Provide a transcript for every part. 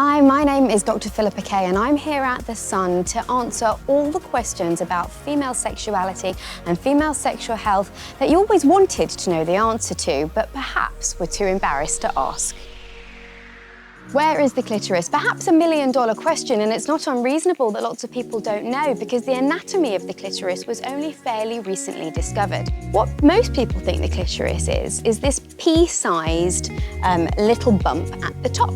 Hi, my name is Dr. Philippa Kaye and I'm here at The Sun to answer all the questions about female sexuality and female sexual health that you always wanted to know the answer to, but perhaps were too embarrassed to ask. Where is the clitoris? Perhaps a million-dollar question, and it's not unreasonable that lots of people don't know because the anatomy of the clitoris was only fairly recently discovered. What most people think the clitoris is this pea-sized little bump at the top.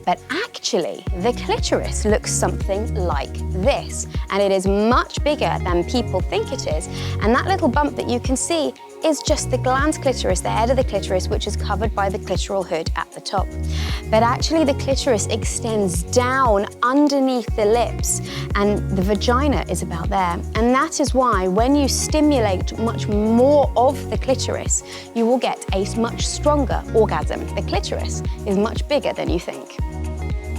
But actually, the clitoris looks something like this, and it is much bigger than people think it is. And that little bump that you can see is just the glans clitoris, the head of the clitoris, which is covered by the clitoral hood at the top. But actually, the clitoris extends down underneath the lips, and the vagina is about there. And that is why when you stimulate much more of the clitoris, you will get a much stronger orgasm. The clitoris is much bigger than you think.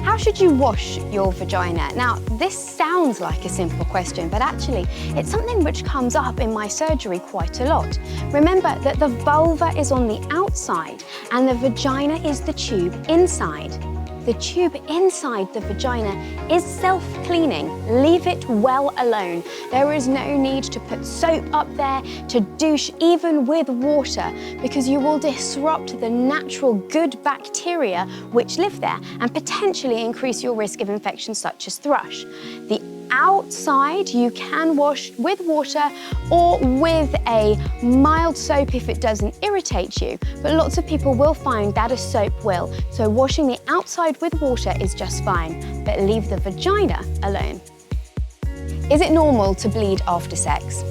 How should you wash your vagina? Now, this sounds like a simple question, but actually, it's something which comes up in my surgery quite a lot. Remember that the vulva is on the outside and the vagina is the tube inside. The tube inside the vagina is self-cleaning. Leave it well alone. There is no need to put soap up there, to douche even with water, because you will disrupt the natural good bacteria which live there and potentially increase your risk of infections such as thrush. The outside you can wash with water or with a mild soap if it doesn't irritate you, but lots of people will find that a soap will. So washing the outside with water is just fine, but leave the vagina alone. Is it normal to bleed after sex?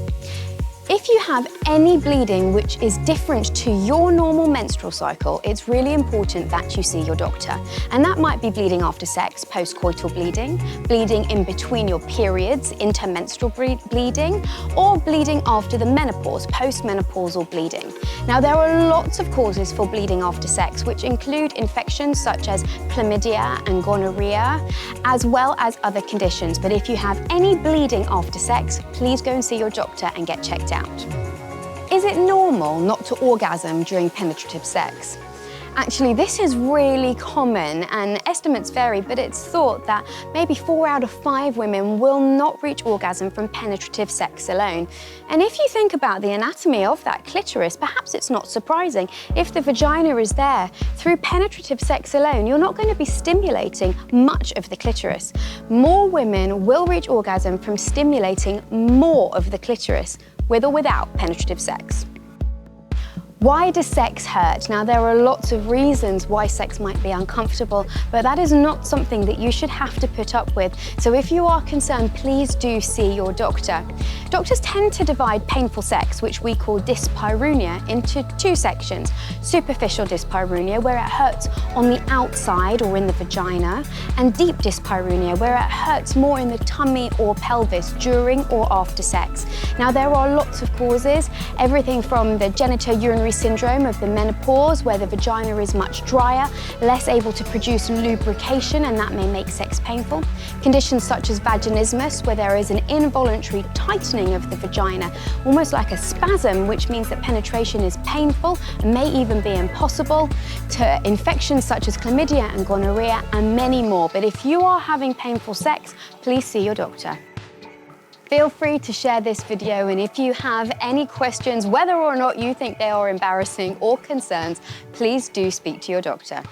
If you have any bleeding which is different to your normal menstrual cycle, it's really important that you see your doctor. And that might be bleeding after sex, postcoital bleeding, bleeding in between your periods, intermenstrual bleeding, or bleeding after the menopause, postmenopausal bleeding. Now, there are lots of causes for bleeding after sex, which include infections such as chlamydia and gonorrhea, as well as other conditions. But if you have any bleeding after sex, please go and see your doctor and get checked out. Is it normal not to orgasm during penetrative sex? Actually, this is really common and estimates vary, but it's thought that maybe 4 out of 5 women will not reach orgasm from penetrative sex alone. And if you think about the anatomy of that clitoris, perhaps it's not surprising. If the vagina is there, through penetrative sex alone, you're not going to be stimulating much of the clitoris. More women will reach orgasm from stimulating more of the clitoris, with or without penetrative sex. Why does sex hurt? Now, there are lots of reasons why sex might be uncomfortable, but that is not something that you should have to put up with. So if you are concerned, please do see your doctor. Doctors tend to divide painful sex, which we call dyspareunia, into 2 sections. Superficial dyspareunia, where it hurts on the outside or in the vagina, and deep dyspareunia, where it hurts more in the tummy or pelvis during or after sex. Now, there are lots of causes, everything from the genitourinary syndrome of the menopause, where the vagina is much drier, less able to produce lubrication, and that may make sex painful. Conditions such as vaginismus, where there is an involuntary tightening of the vagina, almost like a spasm, which means that penetration is painful and may even be impossible, to infections such as chlamydia and gonorrhea, and many more. But if you are having painful sex, please see your doctor. Feel free to share this video, and if you have any questions, whether or not you think they are embarrassing or concerns, please do speak to your doctor.